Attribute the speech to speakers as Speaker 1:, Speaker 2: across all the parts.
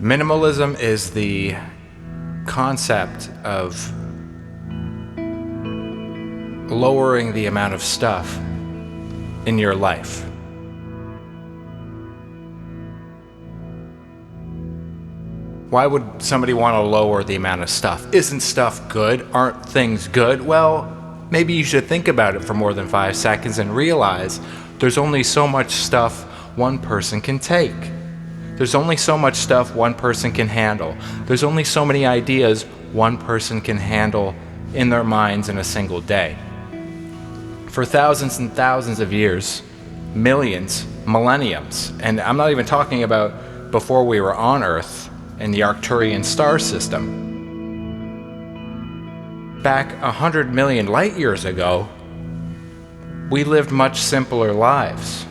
Speaker 1: Minimalism is the concept of lowering the amount of stuff in your life. Why would somebody want to lower the amount of stuff? Isn't stuff good? Aren't things good? Well, maybe you should think about it for more than 5 seconds and realize there's only so much stuff one person can take. There's only so much stuff one person can handle. There's only so many ideas one person can handle in their minds in a single day. For thousands and thousands of years, millions, millenniums, and I'm not even talking about before we were on Earth in the Arcturian star system. Back 100 million light years ago, we lived much simpler lives,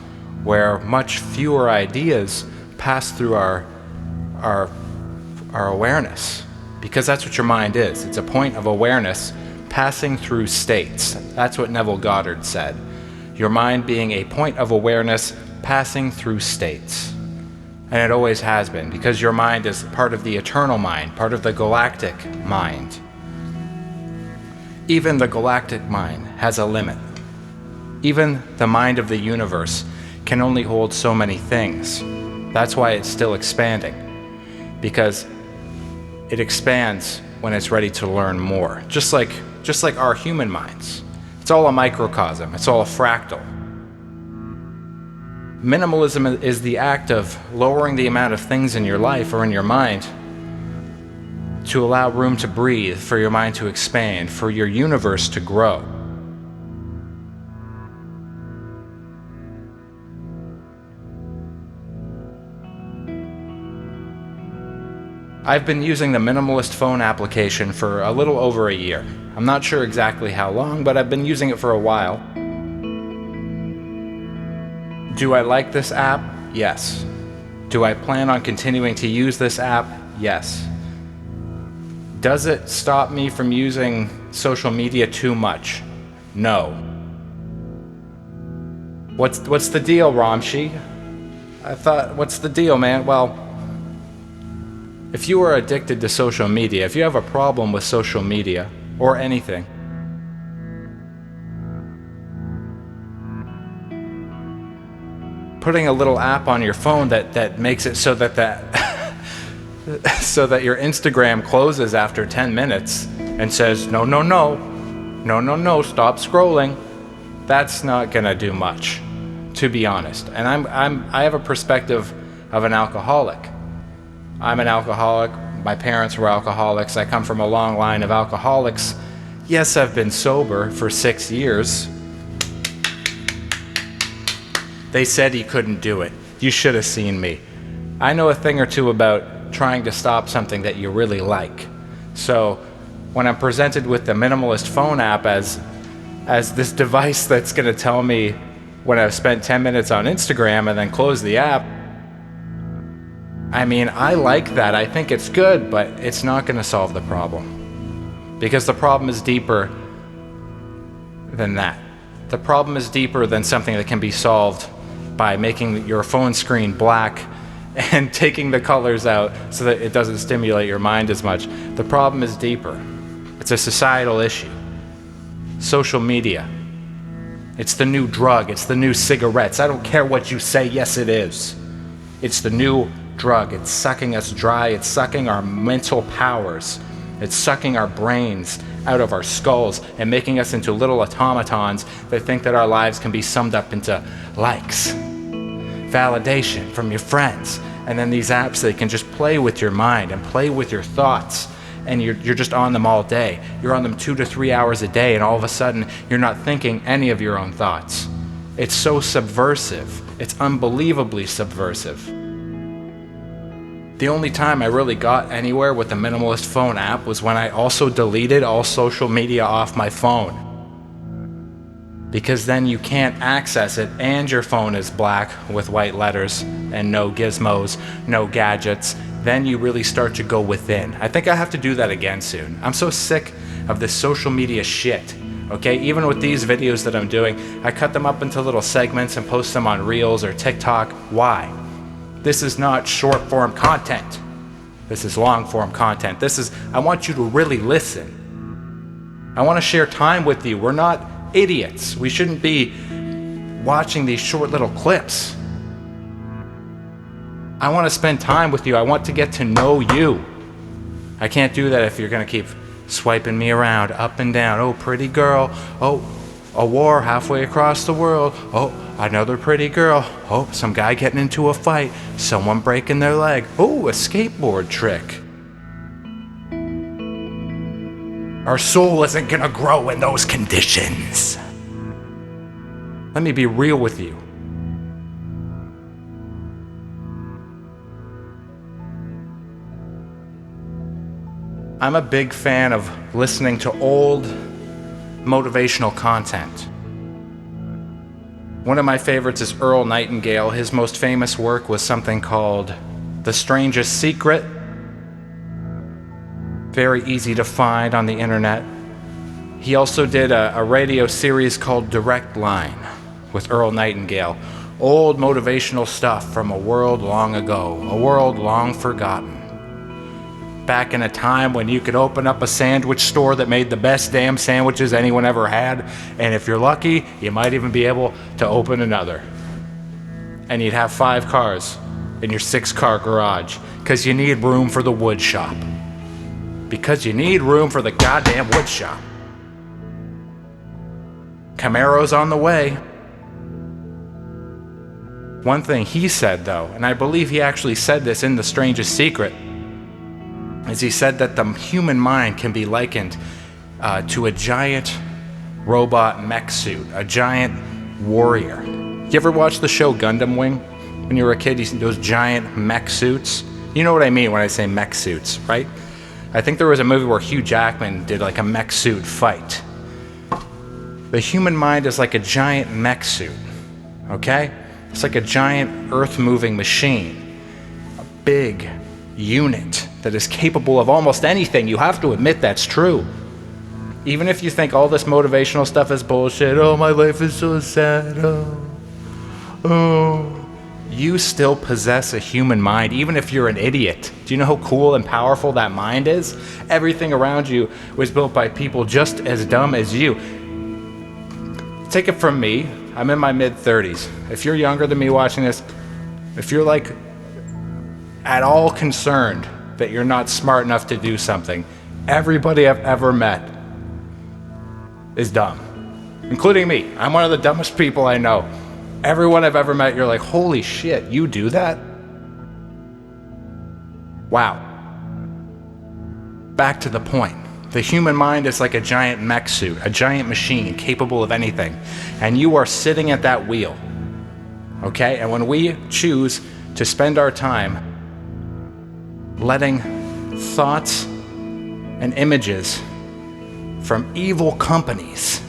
Speaker 1: where much fewer ideas passed through our awareness, because that's what your mind is. It's a point of awareness passing through states. That's what Neville Goddard said. Your mind being a point of awareness passing through states. And it always has been, because your mind is part of the eternal mind, part of the galactic mind. Even the galactic mind has a limit. Even the mind of the universe can only hold so many things. That's why it's still expanding, because it expands when it's ready to learn more. Just like our human minds. It's all a microcosm. It's all a fractal. Minimalism is the act of lowering the amount of things in your life or in your mind to allow room to breathe, for your mind to expand, for your universe to grow. I've been using the Minimalist phone application for a little over a year. I'm not sure exactly how long, but I've been using it for a while. Do I like this app? Yes. Do I plan on continuing to use this app? Yes. Does it stop me from using social media too much? No. What's the deal, romshii? What's the deal, man? Well, if you are addicted to social media, if you have a problem with social media or anything, putting a little app on your phone that makes it so that so that your Instagram closes after 10 minutes and says, no, stop scrolling, that's not gonna do much, to be honest. And I have a perspective of an alcoholic. I'm an alcoholic. My parents were alcoholics. I come from a long line of alcoholics. Yes, I've been sober for 6 years. They said he couldn't do it. You should have seen me. I know a thing or two about trying to stop something that you really like. So when I'm presented with the Minimalist phone app as this device that's going to tell me when I've spent 10 minutes on Instagram and then close the app, I mean, I like that. I think it's good, but it's not going to solve the problem. Because the problem is deeper than that. The problem is deeper than something that can be solved by making your phone screen black and taking the colors out so that it doesn't stimulate your mind as much. The problem is deeper. It's a societal issue. Social media. It's the new drug. It's the new cigarettes. I don't care what you say. Yes, it is. It's the new drug. It's sucking us dry. It's sucking our mental powers. It's sucking our brains out of our skulls and making us into little automatons that think that our lives can be summed up into likes, validation from your friends, and then these apps that can just play with your mind and play with your thoughts, and you're just on them all day. You're on them 2 to 3 hours a day, and all of a sudden you're not thinking any of your own thoughts. It's so subversive. It's unbelievably subversive. The only time I really got anywhere with the Minimalist phone app was when I also deleted all social media off my phone. Because then you can't access it, and your phone is black with white letters and no gizmos, no gadgets. Then you really start to go within. I think I have to do that again soon. I'm so sick of this social media shit. Okay, even with these videos that I'm doing, I cut them up into little segments and post them on Reels or TikTok. Why? This is not short form content. This is long form content. I want you to really listen. I want to share time with you. We're not idiots. We shouldn't be watching these short little clips. I want to spend time with you. I want to get to know you. I can't do that if you're going to keep swiping me around, up and down. Oh, pretty girl. Oh, a war halfway across the world. Oh, another pretty girl. Oh, some guy getting into a fight. Someone breaking their leg. Oh, a skateboard trick. Our soul isn't going to grow in those conditions. Let me be real with you. I'm a big fan of listening to old motivational content. One of my favorites is Earl Nightingale. His most famous work was something called The Strangest Secret. Very easy to find on the internet. He also did a radio series called Direct Line with Earl Nightingale. Old motivational stuff from a world long ago, a world long forgotten. Back in a time when you could open up a sandwich store that made the best damn sandwiches anyone ever had, and if you're lucky, you might even be able to open another. And you'd have 5 cars in your 6-car garage, because you need room for the wood shop. Because you need room for the goddamn wood shop. Camaro's on the way. One thing he said, though, and I believe he actually said this in The Strangest Secret, is he said that the human mind can be likened to a giant robot mech suit, a giant warrior. You ever watch the show Gundam Wing? When you were a kid, you see those giant mech suits? You know what I mean when I say mech suits, right? I think there was a movie where Hugh Jackman did like a mech suit fight. The human mind is like a giant mech suit, okay? It's like a giant earth-moving machine, a big unit that is capable of almost anything. You have to admit that's true. Even if you think all this motivational stuff is bullshit, oh, my life is so sad, oh, you still possess a human mind, even if you're an idiot. Do you know how cool and powerful that mind is? Everything around you was built by people just as dumb as you. Take it from me, I'm in my mid-30s. If you're younger than me watching this, if you're like at all concerned that you're not smart enough to do something, everybody I've ever met is dumb, including me. I'm one of the dumbest people I know. Everyone I've ever met, you're like, holy shit, you do that? Wow. Back to the point. The human mind is like a giant mech suit, a giant machine capable of anything. And you are sitting at that wheel, okay? And when we choose to spend our time letting thoughts and images from evil companies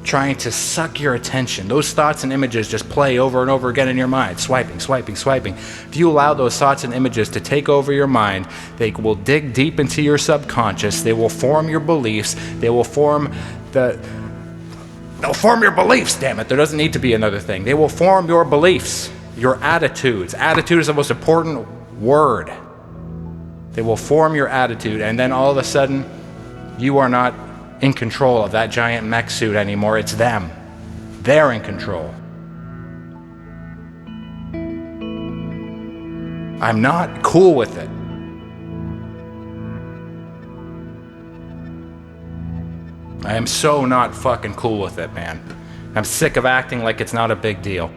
Speaker 1: trying to suck your attention, those thoughts and images just play over and over again in your mind, swiping, swiping, swiping. If you allow those thoughts and images to take over your mind, they will dig deep into your subconscious, they will form your beliefs, they'll form your beliefs, damn it, there doesn't need to be another thing. They will form your beliefs, your attitudes. Attitude is the most important word. They will form your attitude, and then all of a sudden, you are not in control of that giant mech suit anymore. It's them. They're in control. I'm not cool with it. I am so not fucking cool with it, man. I'm sick of acting like it's not a big deal.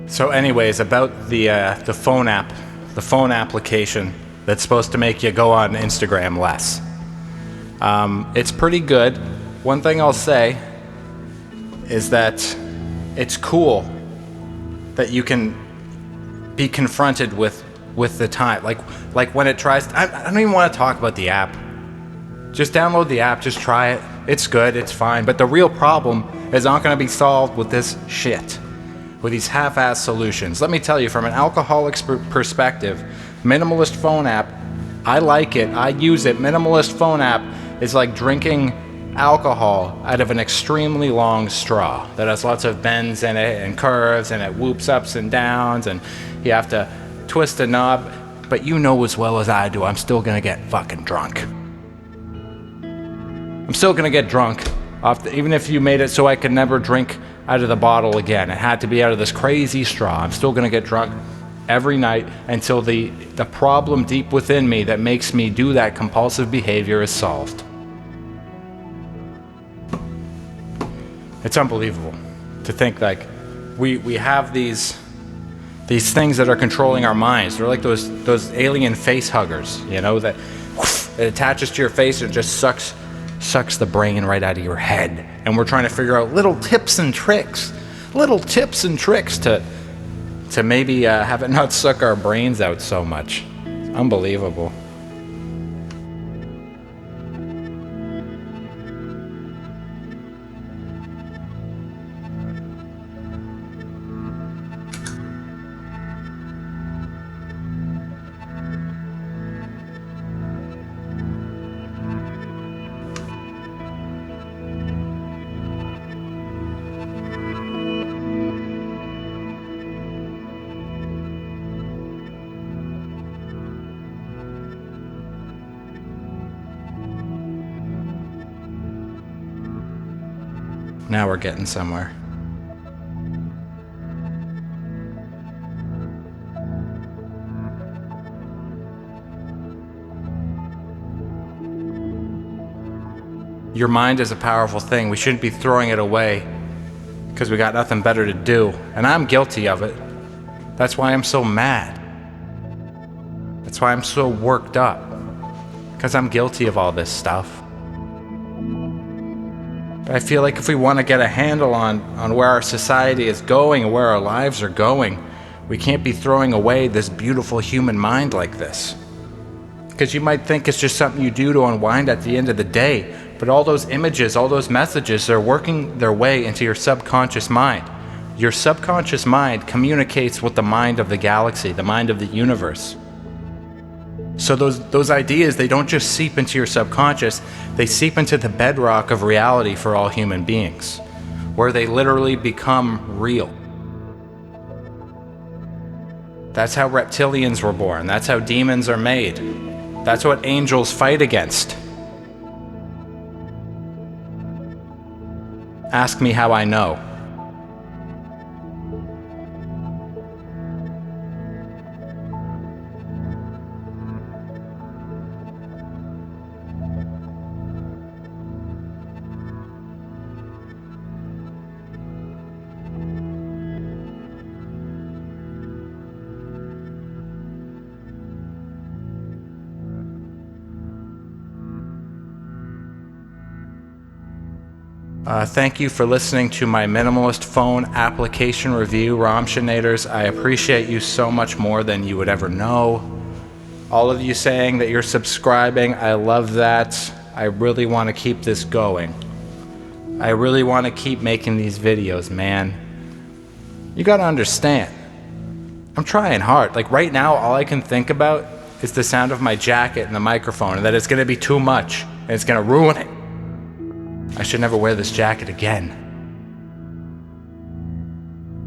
Speaker 1: So anyways, about the phone app, the phone application that's supposed to make you go on Instagram less. It's pretty good. One thing I'll say is that it's cool that you can be confronted with with the time. Like when it tries, I don't even want to talk about the app. Just download the app, just try it. It's good, it's fine. But the real problem is not going to be solved with this shit, with these half-ass solutions. Let me tell you, from an alcoholic's perspective, Minimalist phone app, I like it, I use it. Minimalist phone app is like drinking alcohol out of an extremely long straw that has lots of bends in it and curves, and it whoops ups and downs, and you have to twist a knob. But you know as well as I do, I'm still gonna get fucking drunk. I'm still gonna get drunk, even if you made it so I could never drink out of the bottle again. It had to be out of this crazy straw. I'm still gonna get drunk every night until the problem deep within me that makes me do that compulsive behavior is solved. It's unbelievable to think like we have these things that are controlling our minds. They're like those alien face huggers, you know, that it attaches to your face and just sucks the brain right out of your head. And we're trying to figure out little tips and tricks to maybe have it not suck our brains out so much. It's unbelievable. Now we're getting somewhere. Your mind is a powerful thing. We shouldn't be throwing it away because we got nothing better to do. And I'm guilty of it. That's why I'm so mad. That's why I'm so worked up. Because I'm guilty of all this stuff. I feel like if we want to get a handle on where our society is going and where our lives are going, we can't be throwing away this beautiful human mind like this. Because you might think it's just something you do to unwind at the end of the day, but all those images, all those messages, they're working their way into your subconscious mind. Your subconscious mind communicates with the mind of the galaxy, the mind of the universe. So those ideas, they don't just seep into your subconscious, they seep into the bedrock of reality for all human beings, where they literally become real. That's how reptilians were born. That's how demons are made. That's what angels fight against. Ask me how I know. Thank you for listening to my Minimalist phone application review, Romshinators. I appreciate you so much more than you would ever know. All of you saying that you're subscribing, I love that. I really want to keep this going. I really want to keep making these videos, man. You gotta understand, I'm trying hard. Like right now, all I can think about is the sound of my jacket and the microphone, and that it's gonna be too much, and it's gonna ruin it. I should never wear this jacket again.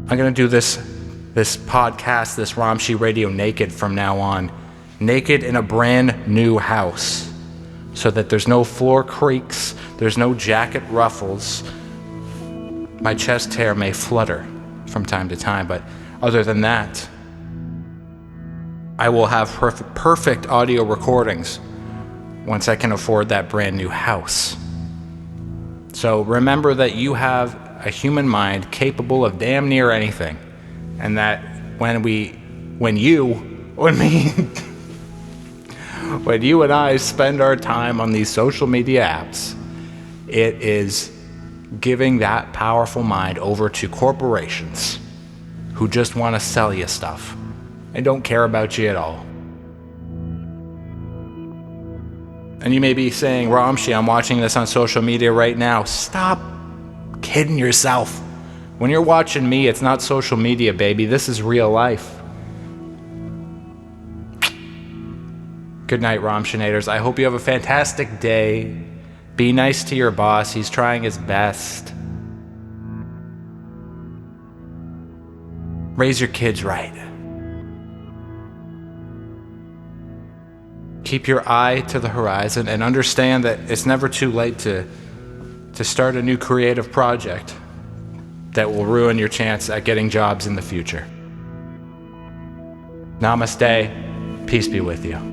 Speaker 1: I'm gonna do this podcast, this Romshii Radio naked from now on. Naked in a brand new house. So that there's no floor creaks, there's no jacket ruffles. My chest hair may flutter from time to time, but other than that, I will have perfect audio recordings once I can afford that brand new house. So remember that you have a human mind capable of damn near anything, and that when you and I spend our time on these social media apps, it is giving that powerful mind over to corporations who just want to sell you stuff. and don't care about you at all. And you may be saying, Romshii, I'm watching this on social media right now. Stop kidding yourself. When you're watching me, it's not social media, baby. This is real life. Good night, Romshinators. I hope you have a fantastic day. Be nice to your boss. He's trying his best. Raise your kids right. Keep your eye to the horizon and understand that it's never too late to start a new creative project that will ruin your chance at getting jobs in the future. Namaste. Peace be with you.